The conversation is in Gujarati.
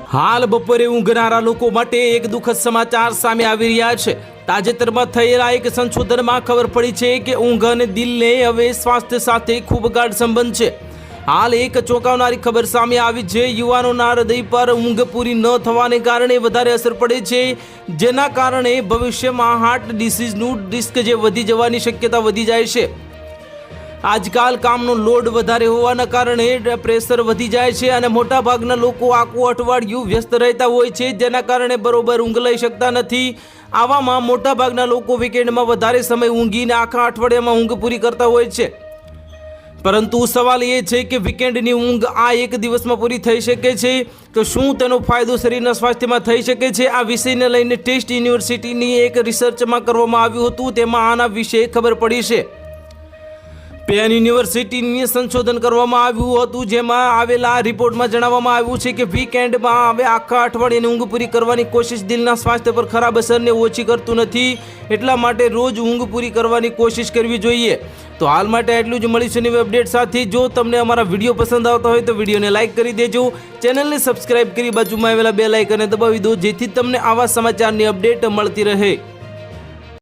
હાલ બપોરે ઊંઘનારા લોકો માટે એક દુઃખદ સમાચાર સામે આવી રહ્યા છે। તાજેતરમાં થયેલા એક સંશોધનમાં ખબર પડી છે કે ઊંઘ અને દિલને હવે સ્વાસ્થ્ય સાથે ખૂબ ગાઢ સંબંધ છે। હાલ એક ચોંકાવનારી ખબર સામે આવી છે। યુવાનોના હૃદય પર ઊંઘ પૂરી ન થવાને કારણે વધારે અસર પડે છે, જેના કારણે ભવિષ્યમાં હાર્ટ ડિસીઝનું રિસ્ક વધી જવાની શક્યતા વધી જાય છે। આજકાલ કામનો લોડ વધારે હોવાના કારણે પ્રેશર વધી જાય છે અને મોટાભાગના લોકો આખું અઠવાડિયું વ્યસ્ત રહેતા હોય છે, જેના કારણે બરોબર ઊંઘ લઈ શકતા નથી। આવામાં મોટાભાગના લોકો વીકેન્ડમાં વધારે સમય ઊંઘીને આખા અઠવાડિયામાં ઊંઘ પૂરી કરતા હોય છે, પરંતુ સવાલ એ છે કે વીકેન્ડની ઊંઘ આ એક દિવસમાં પૂરી થઈ શકે છે તો શું તેનો ફાયદો શરીરના સ્વાસ્થ્યમાં થઈ શકે છે? આ વિષયને લઈને ટેસ્ટ યુનિવર્સિટીની એક રિસર્ચમાં કરવામાં આવ્યું હતું, તેમાં આના વિશે ખબર પડી છે। પેન યુનિવર્સિટીની સંશોધન કરવામાં આવ્યું હતું, જેમાં આવેલા રિપોર્ટમાં જણાવવામાં આવ્યું છે કે વીકેન્ડમાં હવે આખા અઠવાડિયાની ઊંઘ પૂરી કરવાની કોશિશ દિલના સ્વાસ્થ્ય પર ખરાબ અસરને ઓછી કરતું નથી, એટલા માટે રોજ ઊંઘ પૂરી કરવાની કોશિશ કરવી જોઈએ। તો હાલ માટે એટલું જ। મળીશું નવી અપડેટ સાથે। જો તમને અમારા વિડીયો પસંદ આવતા હોય તો વિડીયોને લાઇક કરી દેજો, ચેનલને સબસ્ક્રાઇબ કરી બાજુમાં આવેલા બેલ આઇકનને દબાવી દો, જેથી તમને આવા સમાચારની અપડેટ મળતી રહે।